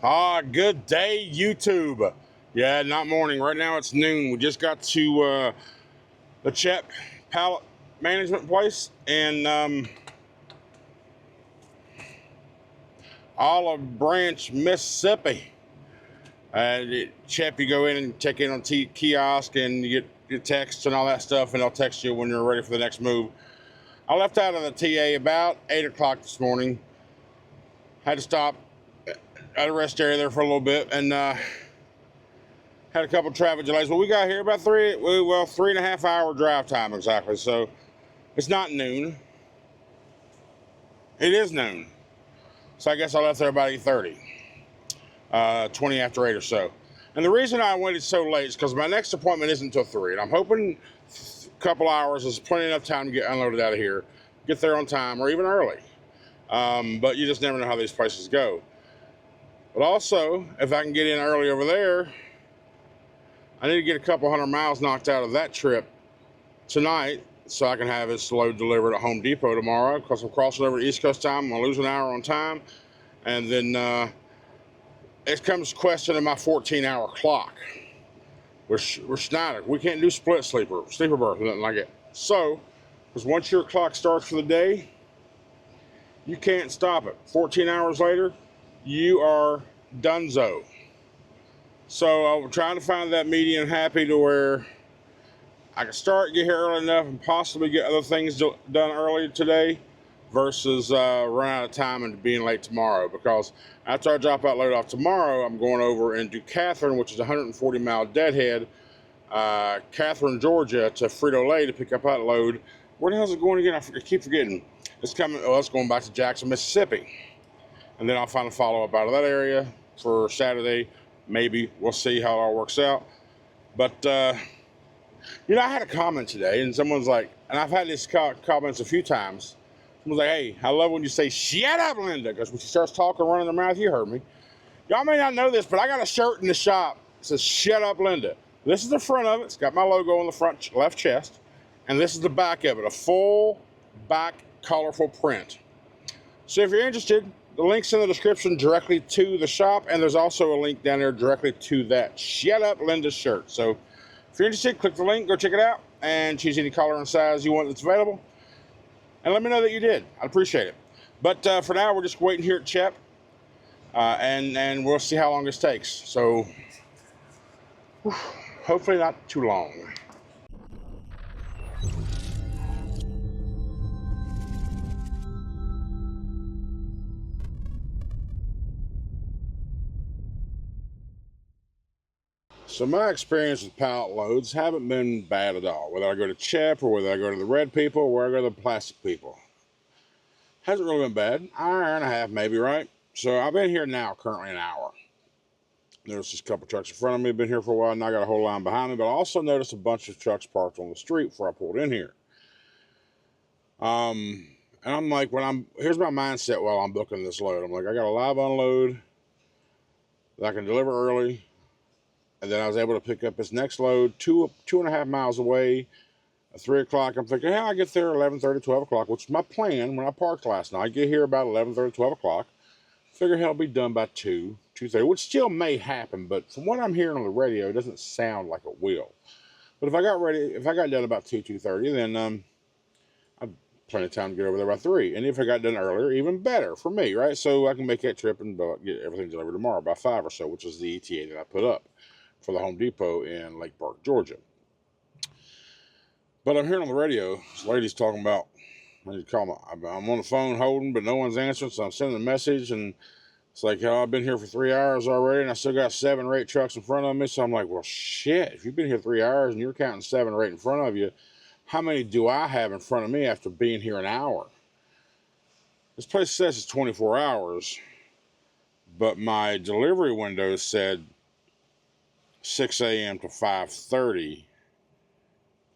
Good day, YouTube. Yeah, not morning. Right now it's noon. We just got to the Chet pallet management place in Olive Branch, Mississippi. Chet, you go in and check in on kiosk and you get your texts and all that stuff, and they'll text you when you're ready for the next move. I left out of the TA about 8 o'clock this morning. Had to stop at a rest area there for a little bit, and had a couple traffic delays. Well, we got here about 3.5 hour drive time exactly. So it's not noon. It is noon. So I guess I left there about 8:30, 20 after 8 or so. And the reason I waited so late is because my next appointment isn't until 3, and I'm hoping a couple hours is plenty enough time to get unloaded out of here, get there on time or even early. But you just never know how these places go. But also, if I can get in early over there, I need to get a couple 100 miles knocked out of that trip tonight so I can have this load delivered at Home Depot tomorrow, because I'm crossing over to East Coast time. I'm going to lose an hour on time. And then it comes to question of my 14-hour clock. We're Schneider. We can't do split sleeper berth, nothing like it. So, because once your clock starts for the day, you can't stop it. 14 hours later, you are donezo. So I'm trying to find that median happy to where I can start, get here early enough, and possibly get other things done early today versus run out of time and being late tomorrow. Because after I drop that load off tomorrow, I'm going over into Catherine, which is a 140-mile deadhead, Catherine, Georgia, to Frito-Lay to pick up that load. Where the hell is it going again? I keep forgetting. It's going back to Jackson, Mississippi. And then I'll find a follow-up out of that area for Saturday. Maybe. We'll see how it all works out. But, I had a comment today, and someone's like, and I've had these comments a few times. Someone's like, hey, I love when you say, shut up, Linda, because when she starts talking, running her mouth, you heard me. Y'all may not know this, but I got a shirt in the shop that says, shut up, Linda. This is the front of it. It's got my logo on the front left chest. And this is the back of it, a full back colorful print. So if you're interested, the link's in the description directly to the shop, and there's also a link down there directly to that Shut Up Linda shirt. So if you're interested, click the link, go check it out, and choose any color and size you want that's available. And let me know that you did. I'd appreciate it. But for now, we're just waiting here at Chet, and we'll see how long this takes. So hopefully not too long. So my experience with pallet loads haven't been bad at all. Whether I go to Chet or whether I go to the red people or whether I go to the plastic people. Hasn't really been bad. Hour and a half maybe, right? So I've been here now currently an hour. There's just a couple trucks in front of me. Been here for a while, and I got a whole line behind me. But I also noticed a bunch of trucks parked on the street before I pulled in here. And I'm like, here's my mindset while I'm booking this load. I'm like, I got a live unload that I can deliver early. And then I was able to pick up this next load 2.5 miles away at 3 o'clock. I'm thinking, hey, I get there 11:30, 12 o'clock, which is my plan when I parked last night. I get here about 11:30, 12 o'clock. Figure hell, I'll be done by 2:30, which still may happen, but from what I'm hearing on the radio, it doesn't sound like it will. But if I got done about 2:30, then I've plenty of time to get over there by 3. And if I got done earlier, even better for me, right? So I can make that trip and get everything delivered tomorrow by 5 or so, which is the ETA that I put up for the Home Depot in Lake Park, Georgia. But I'm hearing on the radio, this lady's talking about, I'm on the phone holding, but no one's answering, so I'm sending a message, and it's like, oh, I've been here for 3 hours already, and I still got 7 or 8 trucks in front of me. So I'm like, well, shit, if you've been here 3 hours and you're counting 7 or 8 in front of you, how many do I have in front of me after being here an hour? This place says it's 24 hours, but my delivery window said 6 a.m. to 5:30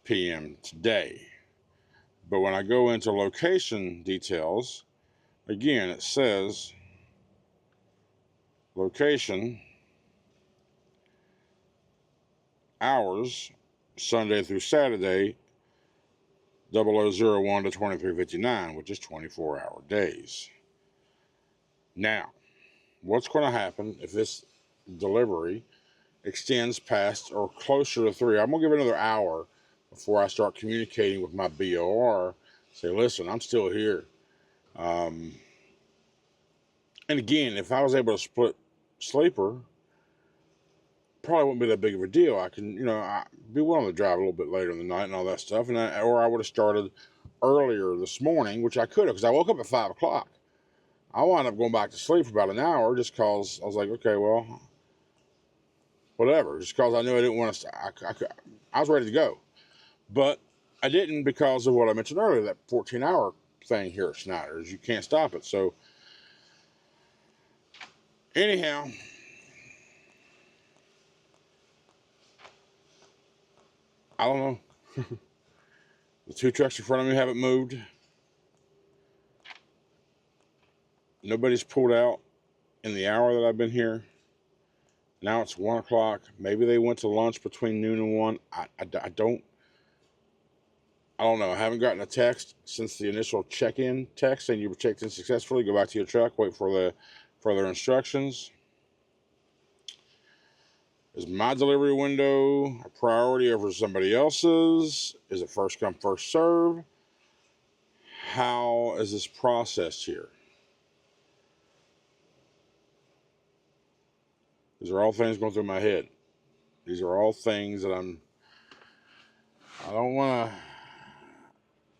p.m. today. But when I go into location details, again, it says location, hours, Sunday through Saturday, 0001 to 2359, which is 24-hour days. Now, what's going to happen if this delivery extends past or closer to 3. I'm going to give it another hour before I start communicating with my BOR. Say, listen, I'm still here. And again, if I was able to split sleeper, probably wouldn't be that big of a deal. I can, I'd be willing to drive a little bit later in the night and all that stuff. Or I would have started earlier this morning, which I could have, because I woke up at 5 o'clock. I wound up going back to sleep for about an hour just because I was like, okay, well, whatever. Just because I knew I didn't want to, I was ready to go. But I didn't because of what I mentioned earlier, that 14-hour thing here at Schneider's. You can't stop it. So, anyhow, I don't know. The 2 trucks in front of me haven't moved. Nobody's pulled out in the hour that I've been here. Now it's 1 o'clock. Maybe they went to lunch between noon and 1. I don't know. I haven't gotten a text since the initial check-in text saying you were checked in successfully. Go back to your truck. Wait for the further instructions. Is my delivery window a priority over somebody else's? Is it first come, first serve? How is this processed here? These are all things going through my head. These are all things that I don't want to.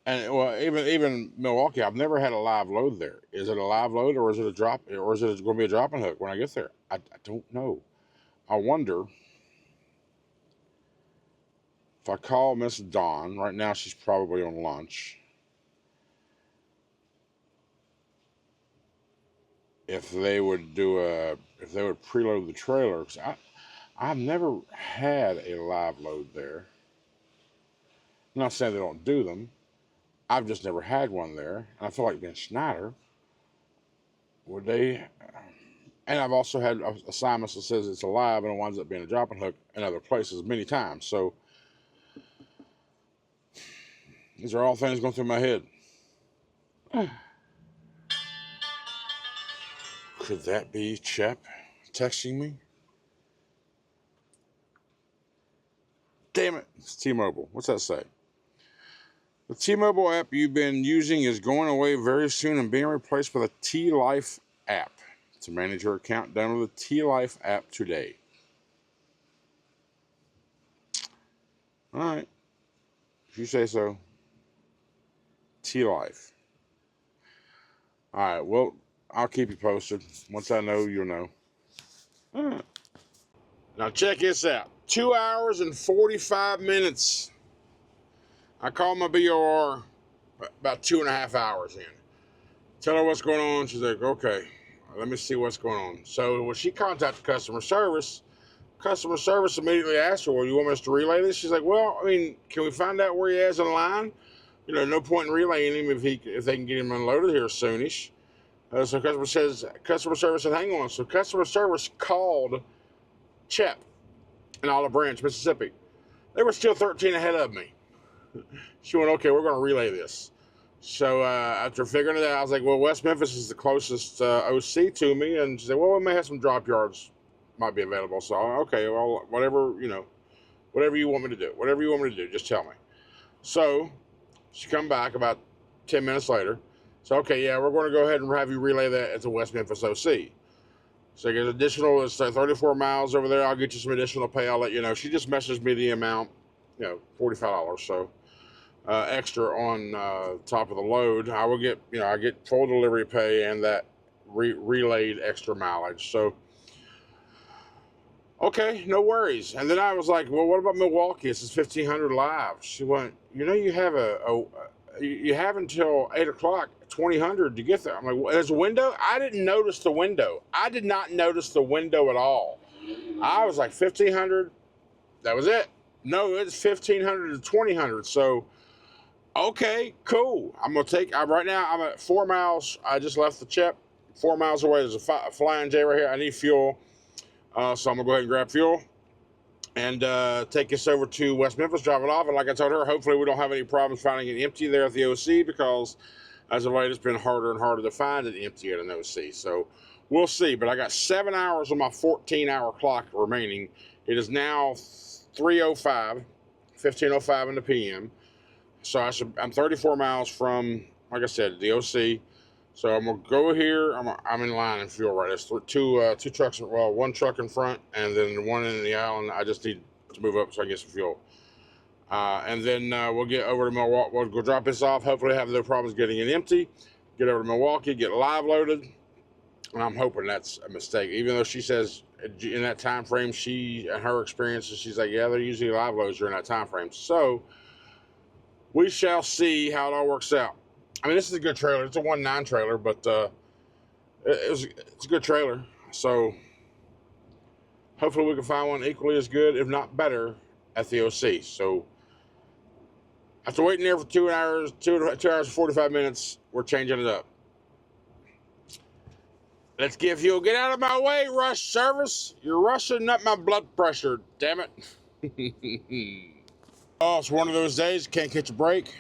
And well, even Milwaukee, I've never had a live load there. Is it a live load, or is it a drop, or is it going to be a drop and hook when I get there? I don't know. I wonder if I call Miss Dawn right now. She's probably on lunch. If they would preload the trailer, because I've never had a live load there. I'm not saying they don't do them. I've just never had one there. And I feel like being Schneider, would they? And I've also had assignments that says it's a live and it winds up being a drop and hook in other places many times. So these are all things going through my head. Could that be Chep texting me? Damn it, it's T-Mobile. What's that say? The T-Mobile app you've been using is going away very soon and being replaced by the T-Life app. To manage your account, download the T-Life app today. All right. If you say so. T-Life. All right, well, I'll keep you posted. Once I know, you'll know. All right. Now check this out. 2 hours and 45 minutes. I called my BOR about 2.5 hours in. Tell her what's going on. She's like, okay, let me see what's going on. So when she contacted customer service immediately asked her, well, you want us to relay this? She's like, well, I mean, can we find out where he is in line? No point in relaying him if they can get him unloaded here soonish. So customer service said, hang on. So customer service called Chep in Olive Branch, Mississippi. They were still 13 ahead of me. She went, okay, we're going to relay this. So after figuring it out, I was like, well, West Memphis is the closest OC to me. And she said, well, we may have some drop yards might be available. So, okay, well, whatever you want me to do. Whatever you want me to do, just tell me. So she come back about 10 minutes later. So, okay, yeah, we're going to go ahead and have you relay that at the West Memphis OC. So there's additional, it's 34 miles over there. I'll get you some additional pay. I'll let you know. She just messaged me the amount, $45. So extra on top of the load. I will get, I get full delivery pay and that relayed extra mileage. So, okay, no worries. And then I was like, well, what about Milwaukee? This is 1,500 live. She went, you have you have until 8 o'clock, 2,000 to get there. I'm like, well, there's a window? I didn't notice the window. I did not notice the window at all. I was like, 1,500, that was it. No, it's 1,500 to 2,000. So, okay, cool. Right now I'm at 4 miles. I just left the Chep. 4 miles away, there's a Flying J right here. I need fuel. So I'm going to go ahead and grab fuel and take us over to West Memphis, drop it off. And like I told her, hopefully we don't have any problems finding it empty there at the OC, because as of late, it's been harder and harder to find it empty at an OC. So we'll see. But I got 7 hours on my 14-hour clock remaining. It is now 3:05, 15:05 in the PM. So I'm 34 miles from, like I said, the OC. So I'm gonna go here. I'm in line and fuel right. There's two trucks. Well, one truck in front and then one in the aisle. And I just need to move up so I can get some fuel. And then we'll get over to Milwaukee. We'll go drop this off. Hopefully, have no problems getting it empty. Get over to Milwaukee, get live loaded. And I'm hoping that's a mistake. Even though she says in that time frame, she and her experiences, she's like, yeah, they're usually live loads during that time frame. So we shall see how it all works out. I mean, this is a good trailer. It's a 1.9 trailer, but it's a good trailer. So hopefully we can find one equally as good, if not better, at the OC. So after waiting there for 2 hours and 45 minutes, we're changing it up. Let's get fuel. Get out of my way, rush service. You're rushing up my blood pressure, damn it. Oh, it's one of those days, can't catch a break.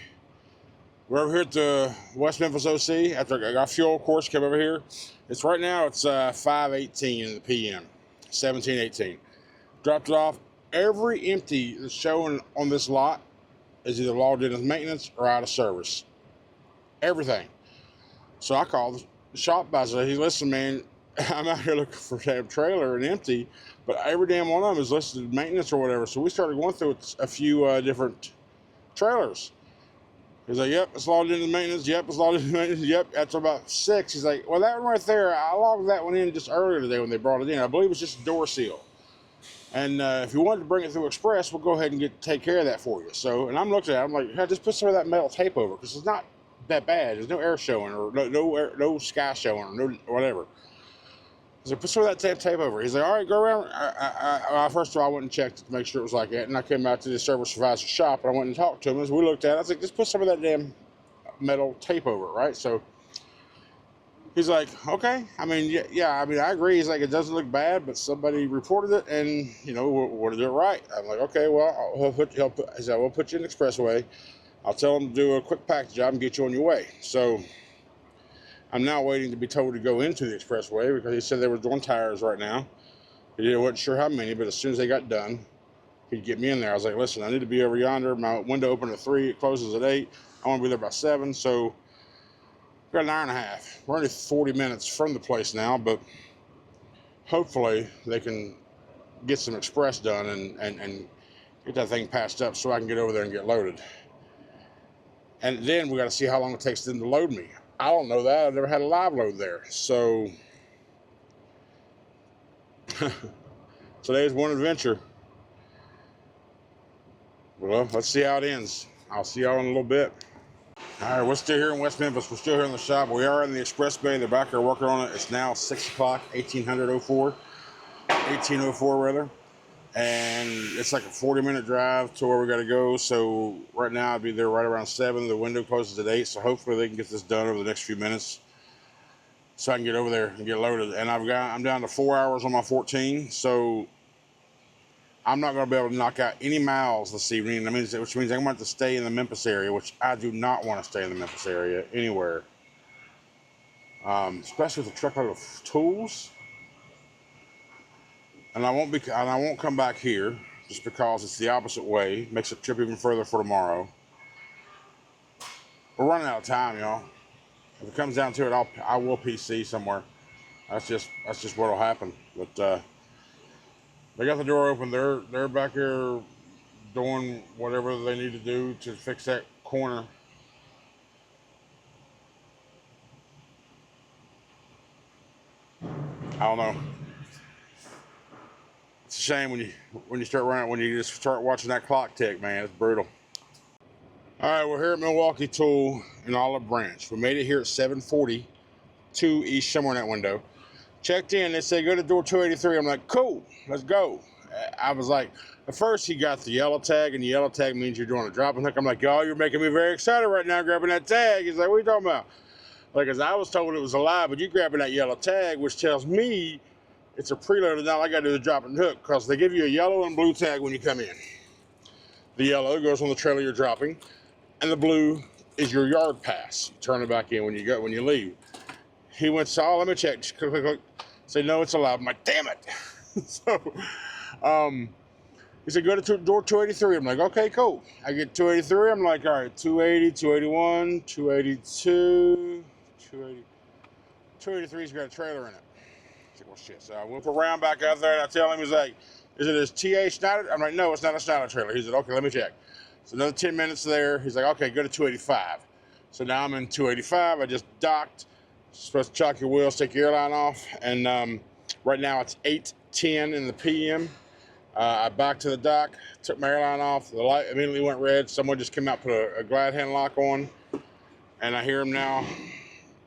We're over here at the West Memphis OC. After I got fuel, of course, came over here. It's right now, it's 5:18 in the PM, 17:18. Dropped it off. Every empty that's showing on this lot is either logged in as maintenance or out of service. Everything. So I called the shop by. I said, hey, listen, man, I'm out here looking for a damn trailer and empty, but every damn one of them is listed as maintenance or whatever. So we started going through a few different trailers. He's like, yep, it's logged into maintenance. Yep, it's logged into maintenance. Yep, after about 6. He's like, well, that one right there, I logged that one in just earlier today when they brought it in. I believe it's just a door seal. And if you wanted to bring it through Express, we'll go ahead and take care of that for you. So, and I'm looking at it, I'm like, hey, just put some of that metal tape over, because it's not that bad. There's no air showing, or no sky showing, or no whatever. So put some of that tape over. He's like, all right, go around. First of all, I went and checked to make sure it was like that, and I came out to the service supervisor's shop, and I went and talked to him. As we looked at it, I was like, just put some of that damn metal tape over it, right? So he's like, okay. I mean, yeah. I mean, I agree. He's like, it doesn't look bad, but somebody reported it, and we'll do it right. I'm like, okay. Well, he said, we'll put you in the expressway. I'll tell him to do a quick package job and get you on your way. So I'm now waiting to be told to go into the expressway, because he said they were doing tires right now. He wasn't sure how many, but as soon as they got done, he'd get me in there. I was like, listen, I need to be over yonder. My window opened at 3. It closes at 8. I want to be there by 7. So we got an hour and a half. We're only 40 minutes from the place now, but hopefully they can get some express done and get that thing patched up so I can get over there and get loaded. And then we got to see how long it takes them to load me. I don't know that. I've never had a live load there. So today's one adventure. Well, let's see how it ends. I'll see y'all in a little bit. All right, we're still here in West Memphis. We're still here in the shop. We are in the express bay. They're back there working on it. It's now 6 o'clock, 1804 rather. And it's like a 40-minute drive to where we got to go. So right now I'll be there right around 7. The window closes at 8. So hopefully they can get this done over the next few minutes, so I can get over there and get loaded. And I'm down to 4 hours on my 14. So I'm not going to be able to knock out any miles this evening. Which means I'm going to have to stay in the Memphis area, which I do not want to stay in the Memphis area anywhere. Especially with a truckload of tools. And I won't come back here just because it's the opposite way. Makes the trip even further for tomorrow. We're running out of time, y'all. If it comes down to it, I will PC somewhere. That's just what'll happen. But they got the door open. They're back here doing whatever they need to do to fix that corner. I don't know. It's a shame when you start running, when you just start watching that clock tick, man. It's brutal. All right, we're here at Milwaukee Tool in Olive Branch. We made it here at 742 East, somewhere in that window. Checked in. They said go to door 283. I'm like, cool, let's go. I was like, at first he got the yellow tag, and the yellow tag means you're doing a dropping hook. I'm like, oh, you're making me very excited right now grabbing that tag. He's like, what are you talking about? Like, as I was told it was a lie, but you grabbing that yellow tag, which tells me it's a preloaded. Now I got to do the dropping hook, because they give you a yellow and blue tag when you come in. The yellow goes on the trailer you're dropping, and the blue is your yard pass. You turn it back in when you leave. He went, so let me check. Click, click, click. Say, no, it's allowed. I'm like, damn it. So, he said, go to door 283. I'm like, okay, cool. I get 283. I'm like, all right, 280, 281, 282, 283's got a trailer in it. I said, well, shit. So I whip around back out there, and I tell him, he's like, is it his TA Schneider? I'm like, no, it's not a Schneider trailer. He said, okay, let me check. So another 10 minutes there. He's like, okay, go to 285. So now I'm in 285. I just docked. Supposed to chock your wheels, take your airline off. And right now it's 8:10 in the PM. I backed to the dock, took my airline off. The light immediately went red. Someone just came out, put a glide hand lock on. And I hear him now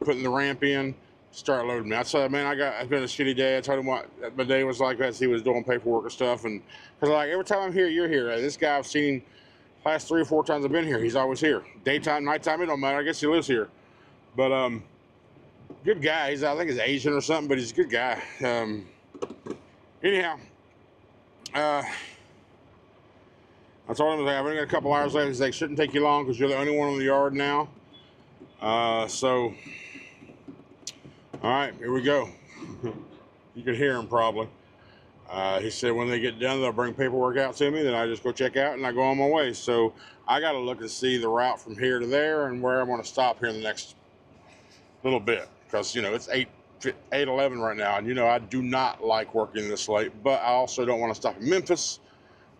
putting the ramp in, start loading me. I said, man, it's been a shitty day. I told him what my day was like as he was doing paperwork and stuff. And because like every time I'm here, you're here. This guy I've seen last 3 or 4 times I've been here. He's always here. Daytime, nighttime, it don't matter. I guess he lives here. But good guy. I think he's Asian or something, but he's a good guy. Anyhow, I told him, I've only got a couple hours left. He's like, shouldn't take you long because you're the only one on the yard now. So, all right, here we go. You can hear him probably. He said when they get done, they'll bring paperwork out to me. Then I just go check out and I go on my way. So I got to look and see the route from here to there and where I'm going to stop here in the next little bit. Because, it's 8:11 right now. And, I do not like working this late. But I also don't want to stop in Memphis.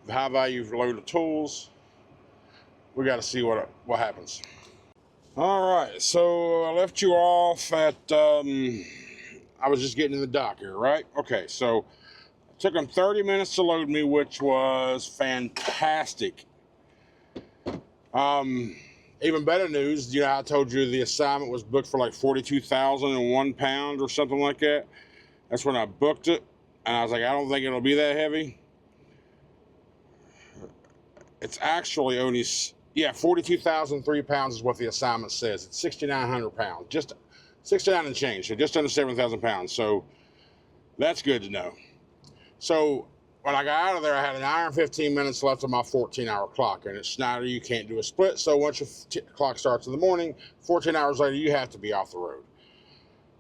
The high value load of tools. We got to see what happens. All right, so I left you off at, I was just getting in the dock here, right? Okay, so it took them 30 minutes to load me, which was fantastic. Even better news, I told you the assignment was booked for like 42,001 pounds or something like that. That's when I booked it, and I was like, I don't think it'll be that heavy. It's actually only, 42,003 pounds is what the assignment says. It's 6,900 pounds, just 69 and change, so just under 7,000 pounds. So that's good to know. So when I got out of there, I had an hour and 15 minutes left on my 14-hour clock. And at Schneider, you can't do a split. So once your clock starts in the morning, 14 hours later, you have to be off the road.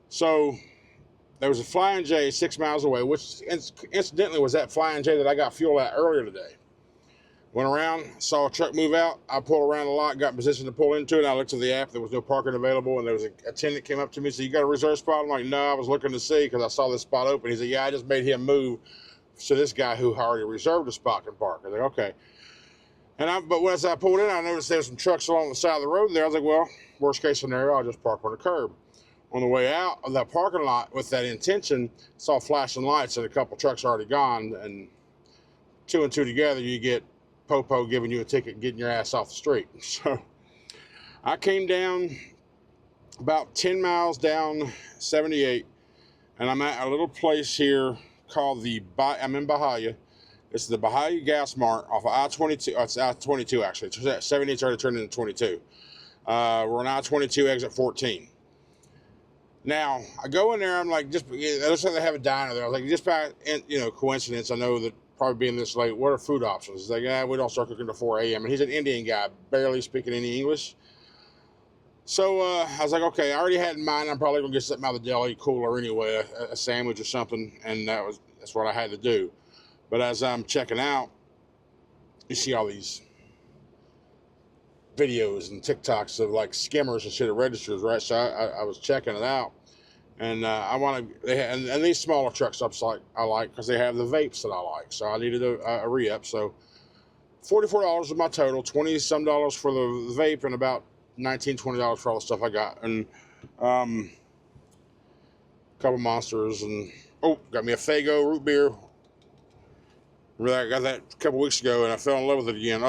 So there was a Flying J 6 miles away, which incidentally was that Flying J that I got fuel at earlier today. Went around, saw a truck move out. I pulled around the lot, got in position to pull into it. And I looked at the app. There was no parking available. And there was a attendant came up to me and said, you got a reserved spot? I'm like, no, I was looking to see because I saw this spot open. He said, yeah, I just made him move. So this guy who already reserved a spot can park. I was like, okay. But as I pulled in, I noticed there was some trucks along the side of the road there. I was like, well, worst case scenario, I'll just park on the curb. On the way out of that parking lot with that intention, saw flashing lights and a couple trucks already gone. And 2 and 2 together, you get Popo giving you a ticket, getting your ass off the street. So I came down about 10 miles down 78, and I'm at a little place here called I'm in Bahia. It's the Bahia Gas Mart off of I-22. Oh, it's I-22 actually. 78's already turned into 22. We're on I-22 exit 14. Now I go in there. I'm like, it looks like they have a diner there. I was like, just by coincidence, I know that probably being this late, what are food options? He's like, we don't start cooking till 4 a.m. And he's an Indian guy, barely speaking any English. So I was like, okay, I already had in mind I'm probably gonna get something out of the deli cooler anyway, a sandwich or something, and that's what I had to do. But as I'm checking out, you see all these videos and TikToks of like skimmers and shit at registers, right? So I was checking it out, and and these smaller truck stops I like because they have the vapes that I like. So I needed a re-up. So $44 was my total, $20-some for the vape, and about $19-20 for all the stuff I got, and a couple Monsters, and got me a Faygo root beer. I got that a couple weeks ago, and I fell in love with it again.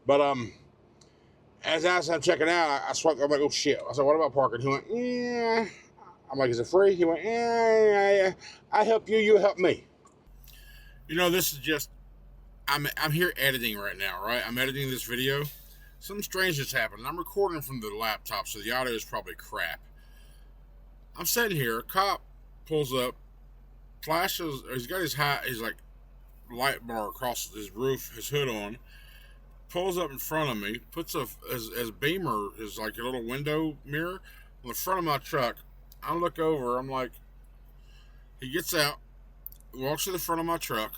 But as I'm checking out, I swiped. I'm like, oh shit! I said, what about parking? He went, yeah. I'm like, is it free? He went, yeah. I help you, you help me. This is just. I'm here editing right now, right? I'm editing this video. Something strange just happened. I'm recording from the laptop, so the audio is probably crap. I'm sitting here, a cop pulls up, flashes, he's got his like light bar across his roof, his hood on, pulls up in front of me, puts his beamer, his like a little window mirror on the front of my truck. I look over, I'm like, He gets out, walks to the front of my truck.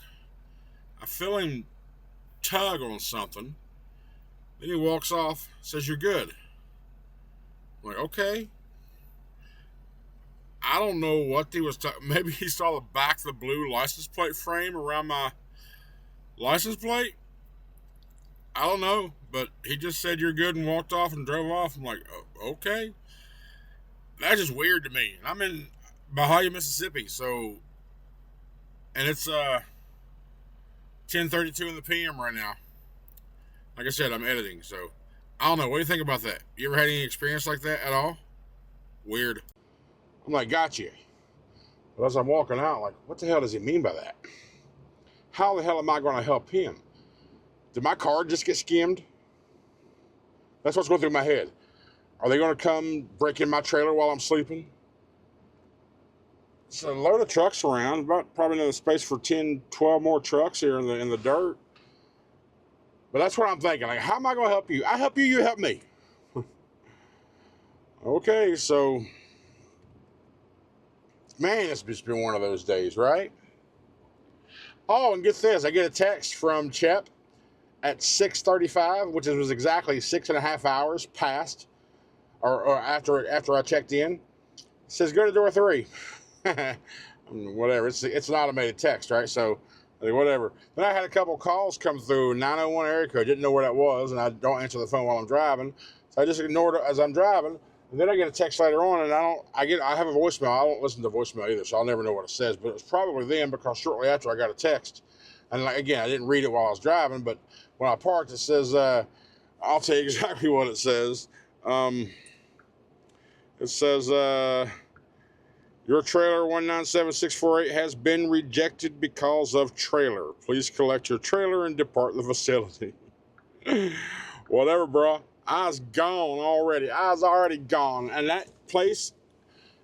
I feel him tug on something. Then he walks off, says, "You're good." I'm like, okay. I don't know what he was talking. Maybe he saw the back of the blue license plate frame around my license plate. I don't know, but he just said, "You're good," and walked off and drove off. I'm like, oh, okay. That's just weird to me. I'm in Bahia, Mississippi, so, and it's 10:32 in the PM right now. Like I said, I'm editing, so I don't know. What do you think about that? You ever had any experience like that at all? Weird. I'm like, gotcha. But as I'm walking out, like, what the hell does he mean by that? How the hell am I going to help him? Did my card just get skimmed? That's what's going through my head. Are they going to come break in my trailer while I'm sleeping? It's a load of trucks around, about probably another space for 10, 12 more trucks here in the dirt. But that's what I'm thinking. Like, how am I going to help you? I help you, you help me. Okay, so, man, it's just been one of those days, right? Oh, and get this. I get a text from Chep at 6:35, which was exactly 6.5 hours past, or after I checked in. It says, "Go to door 3. Whatever. It's an automated text, right? So, whatever. Then I had a couple calls come through, 901 area code. Didn't know where that was, and I don't answer the phone while I'm driving. So I just ignored it as I'm driving. And then I get a text later on, and I have a voicemail. I don't listen to voicemail either, so I'll never know what it says. But it was probably them, because shortly after I got a text. And like, again, I didn't read it while I was driving, but when I parked, it says, I'll tell you exactly what it says. It says, "Your trailer 197648 has been rejected because of trailer. Please collect your trailer and depart the facility." Whatever, bro. I was gone already. I was already gone. And that place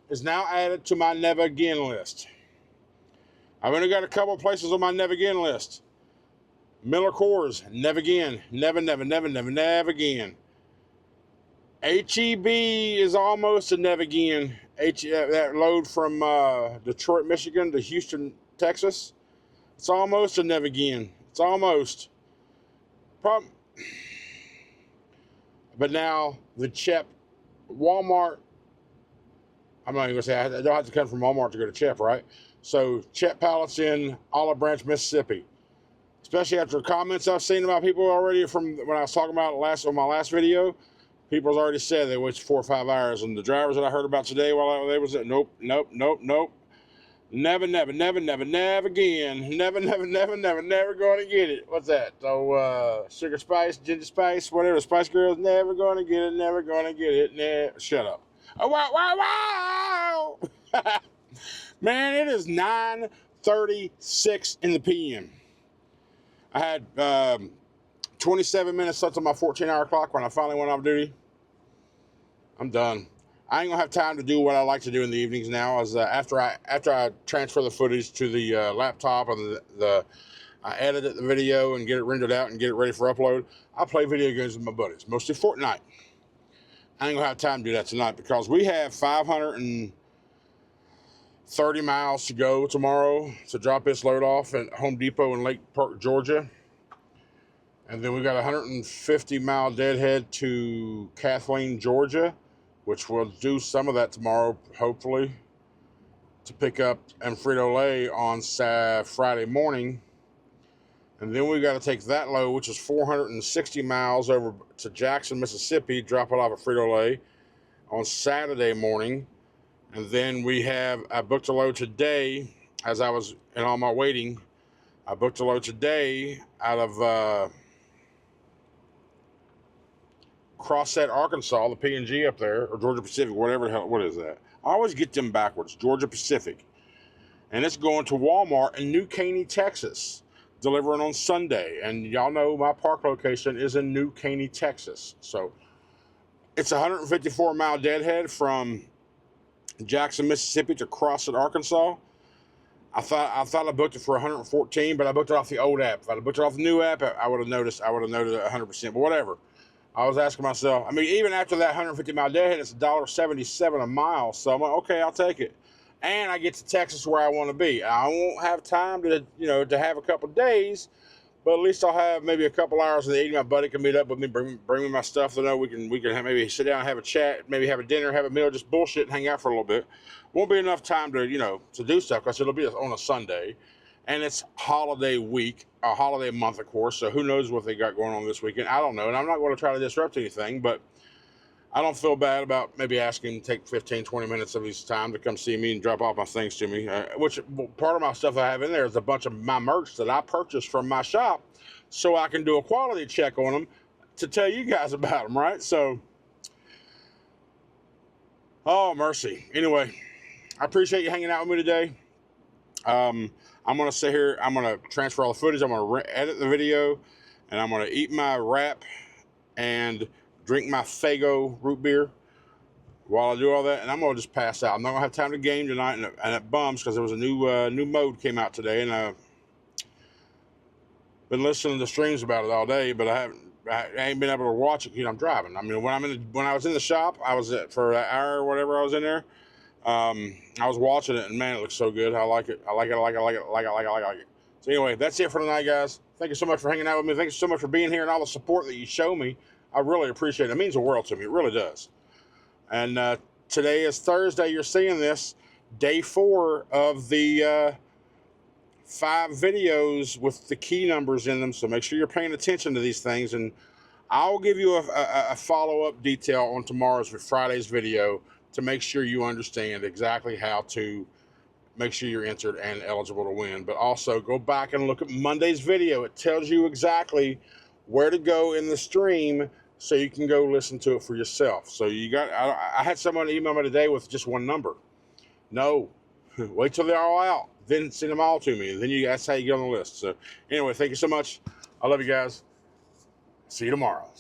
is now added to my never again list. I've only got a couple of places on my never again list. Miller Coors, never again. Never again. HEB is almost a never again. That load from Detroit, Michigan to Houston, Texas. It's almost a never again. It's almost. But now the Chep, Walmart, I'm not even going to say, I don't have to come from Walmart to go to Chep, right? So Chep pallets in Olive Branch, Mississippi. Especially after comments I've seen about people already from when I was talking about on my last video. People's already said they waited 4 or 5 hours. And the drivers that I heard about today while they was at, nope. Never again. Never going to get it. What's that? So, Sugar Spice, Ginger Spice, whatever. Spice Girls, never going to get it. Never going to get it. Shut up. Oh, wow. Man, it is 9:36 in the PM. I had 27 minutes left on my 14-hour clock when I finally went off duty. I'm done. I ain't gonna have time to do what I like to do in the evenings now. As after I transfer the footage to the laptop and I edit the video and get it rendered out and get it ready for upload, I play video games with my buddies, mostly Fortnite. I ain't gonna have time to do that tonight because we have 530 miles to go tomorrow to drop this load off at Home Depot in Lake Park, Georgia. And then we got a 150-mile deadhead to Kathleen, Georgia, which we'll do some of that tomorrow, hopefully, to pick up Frito-Lay on Friday morning. And then we got to take that load, which is 460 miles over to Jackson, Mississippi, drop it off at Frito-Lay on Saturday morning. And then I booked a load today as I was in all my waiting. I booked a load today out of Crossett, Arkansas, the P&G up there, or Georgia Pacific, whatever the hell, what is that? I always get them backwards, Georgia Pacific. And it's going to Walmart in New Caney, Texas, delivering on Sunday. And y'all know my park location is in New Caney, Texas. So it's a 154-mile deadhead from Jackson, Mississippi to Crossett, Arkansas. I thought I booked it for 114, but I booked it off the old app. If I'd booked it off the new app, I would have noted it 100%, but whatever. I was asking myself, even after that 150-mile deadhead, it's $1.77 a mile. So I'm like, okay, I'll take it. and I get to Texas where I want to be. I won't have time to, to have a couple days, but at least I'll have maybe a couple hours in the evening. My buddy can meet up with me, bring me my stuff. So we can have, maybe sit down and have a chat, maybe have a dinner, have a meal, just bullshit and hang out for a little bit. Won't be enough time to, to do stuff because it'll be on a Sunday. And it's holiday week, a holiday month, of course, so who knows what they got going on this weekend. I don't know, and I'm not going to try to disrupt anything, but I don't feel bad about maybe asking him to take 15, 20 minutes of his time to come see me and drop off my things to me, which part of my stuff I have in there is a bunch of my merch that I purchased from my shop so I can do a quality check on them to tell you guys about them, right? So, oh, mercy. Anyway, I appreciate you hanging out with me today. I'm going to sit here, I'm going to transfer all the footage, I'm going to edit the video, and I'm going to eat my wrap and drink my Faygo root beer while I do all that, and I'm going to just pass out. I'm not going to have time to game tonight, and it bums because there was a new mode came out today, and I've been listening to streams about it all day, but I ain't been able to watch it because I'm driving. I mean, when I was in the shop, I was for an hour or whatever I was in there. I was watching it, and man, it looks so good. I like it. I like it. So anyway, that's it for tonight, guys. Thank you so much for hanging out with me. Thank you so much for being here and all the support that you show me. I really appreciate it. It means the world to me. It really does. And today is Thursday. You're seeing this, day 4 of the 5 videos with the key numbers in them. So make sure you're paying attention to these things. And I'll give you a follow-up detail on tomorrow's Friday's video to make sure you understand exactly how to make sure you're entered and eligible to win. But also go back and look at Monday's video. It tells you exactly where to go in the stream so you can go listen to it for yourself. So I had someone email me today with just one number. No, wait till they're all out, then send them all to me. Then that's how you get on the list. So anyway, thank you so much. I love you guys. See you tomorrow.